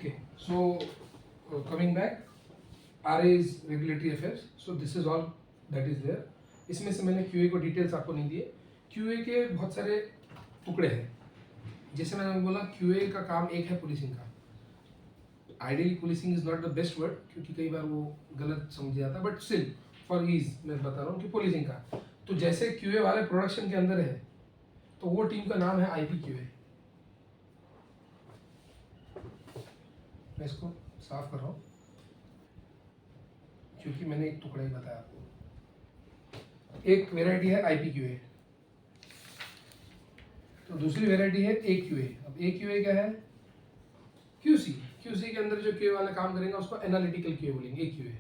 Okay, so coming back, RA is regulatory affairs. So this is all that is there. इसमें से मैंने QA को details आपको नहीं दिए. QA के बहुत सारे टुकड़े हैं. जैसे मैंने बोला QA का काम एक है पुलिसिंग का. Ideally policing is not the best word क्योंकि कई बार वो गलत समझ जाता है, बट स्टिल फॉर ईज मैं बता रहा हूँ कि पुलिसिंग का. तो जैसे QA वाले प्रोडक्शन के अंदर है तो वो टीम का नाम है IPQA. मैं इसको साफ कर रहा हूँ क्योंकि मैंने एक टुकड़ा ही बताया आपको. एक वेराइटी है IPQA, तो दूसरी वेराइटी है AQA. अब AQA क्या है? QC. QC के अंदर जो QA वाला काम करेंगे उसको एनालिटिकल QA बोलेंगे AQA.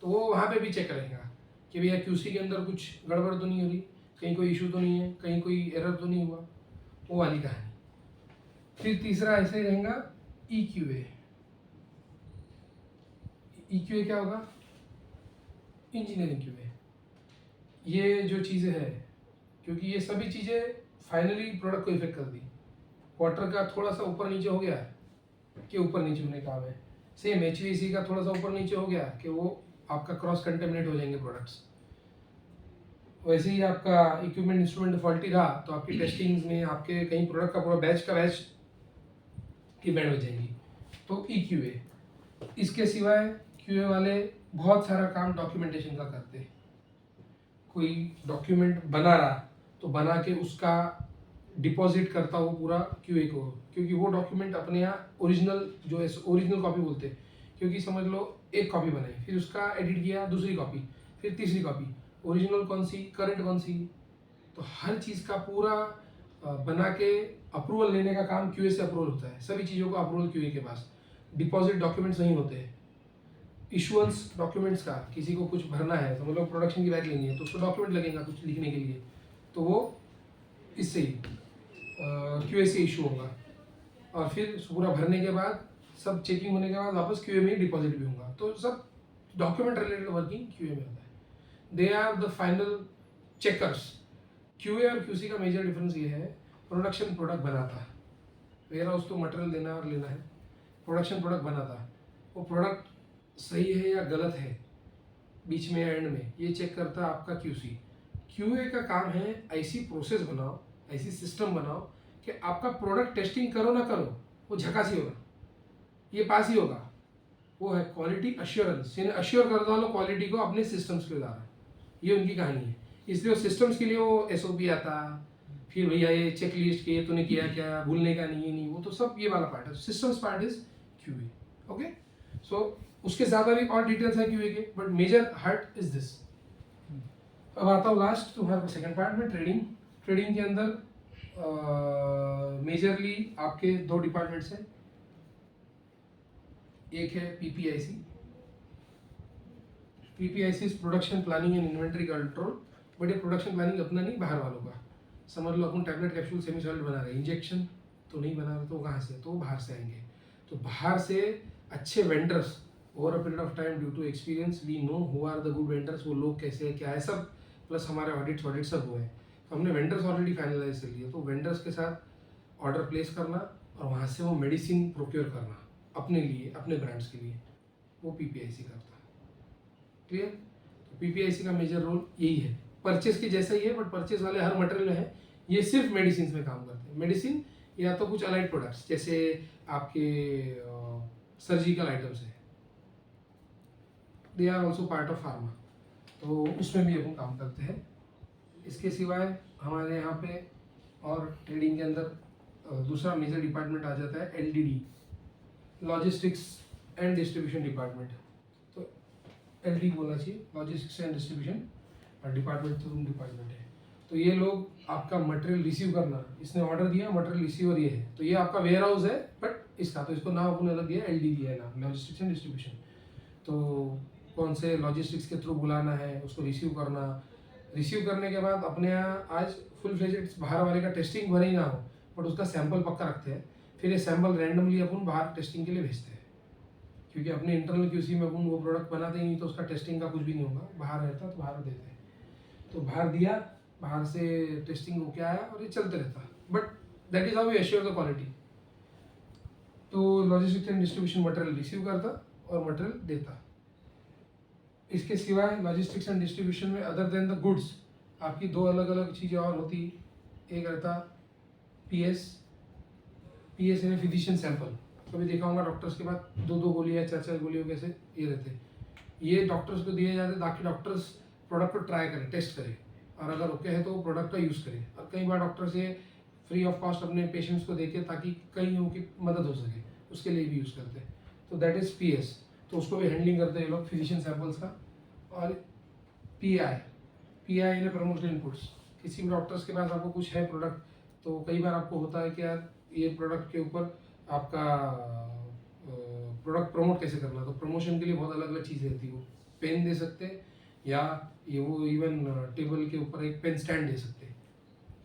तो वो वहाँ पे भी चेक करेगा कि भैया QC के अंदर कुछ गड़बड़ तो नहीं हो रही, कहीं कोई इशू तो नहीं है, कहीं कोई एरर तो नहीं हुआ, वो वाली कहानी. फिर तीसरा ऐसे ही रहेगा EQA. EQA क्या होगा? Engineering QA. ये जो चीज़ें हैं, क्योंकि ये सभी चीज़ें फाइनली प्रोडक्ट को इफेक्ट कर दी. वाटर का थोड़ा सा ऊपर नीचे हो गया कि ऊपर नीचे होने काम है. सेम HVAC का थोड़ा सा ऊपर नीचे हो गया कि वो आपका क्रॉस कंटेमिनेट हो जाएंगे प्रोडक्ट्स. वैसे ही आपका इक्विपमेंट इंस्ट्रूमेंट फॉल्टी रहा तो आपकी टेस्टिंग्स में आपके कहीं प्रोडक्ट का पूरा बैच की बैंड बच जाएंगी. तो EQA. इसके सिवाय QA वाले बहुत सारा काम डॉक्यूमेंटेशन का करते हैं. कोई डॉक्यूमेंट बना रहा तो बना के उसका डिपॉजिट करता वो पूरा QA को, क्योंकि वो डॉक्यूमेंट अपने यहाँ ओरिजिनल जो है ओरिजिनल कॉपी बोलते हैं. क्योंकि समझ लो एक कॉपी बनाई, फिर उसका एडिट किया, दूसरी कॉपी, फिर तीसरी कॉपी, ओरिजिनल कौन सी, करंट कौन सी. तो हर चीज़ का पूरा बना के अप्रूवल लेने का काम QA से अप्रूवल होता है. सभी चीज़ों का अप्रूवल QA के पास. डिपॉजिट डॉक्यूमेंट्स नहीं होते हैं. इशुअंस डॉक्यूमेंट्स का, किसी को कुछ भरना है तो मतलब प्रोडक्शन की बैग लेनी है तो उसको डॉक्यूमेंट लगेगा कुछ लिखने के लिए, तो वो इससे ही QA से इशू होगा. और फिर पूरा भरने के बाद सब चेकिंग होने के बाद वापस QA में ही डिपॉजिट भी होगा. तो सब डॉक्यूमेंट रिलेटेड वर्किंग QA में होता है. They are the final checkers. QA और QC का मेजर डिफरेंस ये है, प्रोडक्शन प्रोडक्ट बनाता है, मेरा उसको मटेरियल देना और लेना है. प्रोडक्शन प्रोडक्ट बनाता है, वो प्रोडक्ट सही है या गलत है बीच में या एंड में ये चेक करता है आपका QC. QA का काम है ऐसी प्रोसेस बनाओ, ऐसी सिस्टम बनाओ कि आपका प्रोडक्ट टेस्टिंग करो ना करो वो झकास ही होगा, ये पास ही होगा. वो है क्वालिटी अश्योरेंस, यानी अश्योर कर दो क्वालिटी को अपने सिस्टम्स के द्वारा. ये उनकी कहानी है. इसलिए वो सिस्टम्स के लिए वो SOP आता, फिर भैया ये चेक लिस्ट के तूने किया क्या, भूलने का नहीं है, नहीं वो तो सब ये वाला पार्ट है. Systems part is QA. Okay, so उसके ज़्यादा भी और डिटेल्स है QA के, but major part is this. अब आता हूँ लास्ट तुम्हारे सेकंड पार्ट में, ट्रेडिंग. ट्रेडिंग के अंदर मेजरली आपके दो डिपार्टमेंट्स हैं. एक है PPIC. PPIC is production planning and inventory control. But ये प्रोडक्शन प्लानिंग अपना नहीं, बाहर वालों का. समझ लो अपन टैबलेट कैप्सूल सेमी सॉलिड बना रहे हैं, इंजेक्शन तो नहीं बना रहे, तो कहाँ से, तो बाहर से आएंगे. तो बाहर से अच्छे vendors, over a period of time due to experience we know who are the good vendors, वो लोग कैसे है क्या है सब, प्लस हमारे ऑडिट सब हुए हैं. तो हमने वेंडर्स ऑलरेडी फाइनलाइज कर लिए. तो वेंडर्स के साथ ऑर्डर प्लेस करना और वहाँ से वो मेडिसिन प्रोक्योर करना अपने लिए, अपने ब्रांड्स के लिए, वो PPIC करता है. क्लियर? तो PPIC का मेजर रोल यही है. परचेस के जैसा ही है, बट परचेस वाले हर मटेरियल में है. ये सिर्फ मेडिसिन में काम करते हैं. मेडिसिन या तो कुछ अलाइड प्रोडक्ट्स जैसे आपके सर्जिकल आइटम्स है, they are also part of pharma, तो उसमें भी अपन काम करते हैं. इसके सिवाय हमारे यहाँ पे और ट्रेडिंग के अंदर दूसरा मेजर डिपार्टमेंट आ जाता है LDD, logistics and distribution department. तो LD बोलना चाहिए, लॉजिस्टिक्स एंड डिस्ट्रीब्यूशन डिपार्टमेंट. तो डिपार्टमेंट है. तो ये लोग आपका मटेरियल रिसीव करना, इसने ऑर्डर दिया, मटेरियल रिसीवर ये है, तो ये आपका वेयर हाउस है, बट इसका तो इसको नाम अपने अलग दिया, LD दिया है नाम, लॉजिस्टिक्स एंड डिस्ट्रीब्यूशन. तो कौन से लॉजिस्टिक्स के थ्रू बुलाना है, उसको रिसीव करना. रिसीव करने के बाद अपने यहाँ आज फुल फ्लेजेड बाहर वाले का टेस्टिंग भले ही ना हो, बट उसका सैंपल पक्का रखते हैं. फिर ये सैंपल रैंडमली अपन बाहर टेस्टिंग के लिए भेजते हैं, क्योंकि अपने इंटरनल QC में अपन वो प्रोडक्ट बनाते ही नहीं, तो उसका टेस्टिंग का कुछ भी नहीं होगा. बाहर रहता तो बाहर देते हैं. तो बाहर दिया, बाहर से टेस्टिंग हो क्या आया और ये चलते रहता. But that is how we assure the quality. तो logistics and distribution material receive करता और मटेरियल देता। इसके सिवाय लॉजिस्टिक्स एंड डिस्ट्रीब्यूशन में अदर देन द गुड्स आपकी दो अलग अलग चीज़ें और होती। एक रहता पीएस, पीएस यानी फिजिशियन सैंपल। कभी देखा होगा डॉक्टर्स के पास दो दो गोलियाँ चार चार गोलियों के से ये रहते। ये डॉक्टर्स को दिए जाते ताकि डॉक्टर्स प्रोडक्ट को ट्राई करें, टेस्ट करें, और अगर ओके है तो वो प्रोडक्ट का यूज़ करें। और कई बार डॉक्टर्स ये फ्री ऑफ कॉस्ट अपने पेशेंट्स को देके ताकि कईयों की मदद हो सके, उसके लिए भी यूज़ करते हैं। तो दैट इज़ पीएस, तो उसको भी हैंडलिंग करते हैं ये लोग फिजिशियन सैंपल्स का। और पीआई, पीआई यानी प्रमोशनल इनपुट्स। किसी भी डॉक्टर्स के पास आपको कुछ है प्रोडक्ट, तो कई बार आपको होता है कि यार ये प्रोडक्ट के ऊपर आपका प्रोडक्ट प्रमोट कैसे करना है। तो प्रमोशन के लिए बहुत अलग अलग चीज़ें रहती है। वो पेन दे सकते हैं, या ये वो इवन टेबल के ऊपर एक पेन स्टैंड दे सकते हैं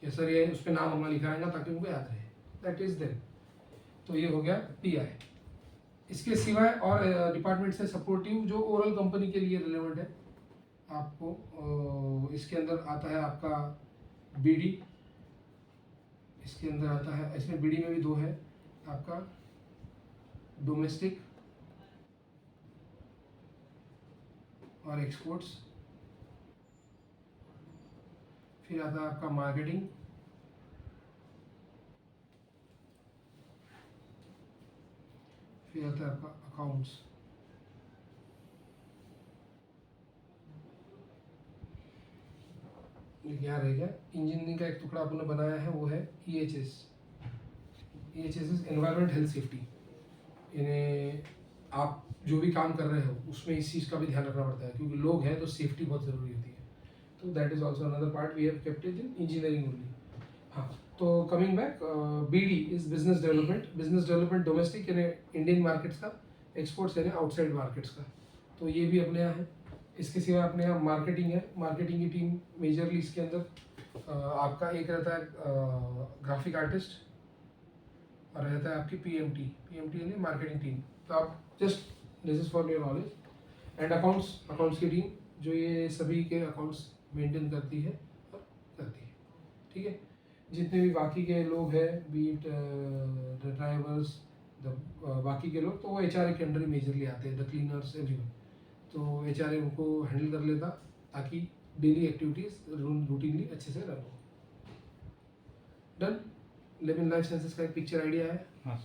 कि सर ये उस पर नाम अपना लिखा रहेगा ताकि उनको याद रहे। That is them. तो ये हो गया पीआई। इसके सिवाय और डिपार्टमेंट से सपोर्टिव जो ओरल कंपनी के लिए रिलेवेंट है आपको, इसके अंदर आता है आपका बीडी। इसके अंदर आता है, इसमें बीडी में भी दो है आपका, डोमेस्टिक और एक्सपोर्ट्स। फिर आता है आपका मार्केटिंग, फिर आता है आपका अकाउंट्स। क्या रह गया, इंजीनियरिंग का एक टुकड़ा आपने बनाया है, वो है EHS। EHS is environment health safety. यानी आप जो भी काम कर रहे हो उसमें इस चीज़ का भी ध्यान रखना पड़ता है, क्योंकि लोग हैं तो सेफ्टी बहुत ज़रूरी होती है। तो that is also another part we have kept it in engineering only. हाँ, तो coming back, BD is business development. Business development domestic यानी इंडियन मार्केट्स का, एक्सपोर्ट्स यानी आउटसाइड मार्केट्स का। तो ये भी अपने यहाँ है। इसके सिवा अपने यहाँ मार्केटिंग है। मार्केटिंग की टीम मेजरली इसके अंदर आपका एक रहता है ग्राफिक आर्टिस्ट, और रहता है आपकी PMT। PMT यानी मार्केटिंग टीम। तो आप just this is for your knowledge. And accounts, accounts की टीम जो ये सभी के अकाउंट्स मेंटेन करती है और करती है। ठीक है, जितने भी बाकी के लोग हैं, बीट द ड्राइवर्स, द बाकी के लोग, तो वो HRA के अंडर ही मेजरली आते हैं, द क्लीनर्स, एवरीवन। तो HRA उनको हैंडल कर लेता ताकि डेली एक्टिविटीज़ रूटीनली अच्छे से रन हो। Done. Live in life sciences का एक पिक्चर आइडिया है। हाँ।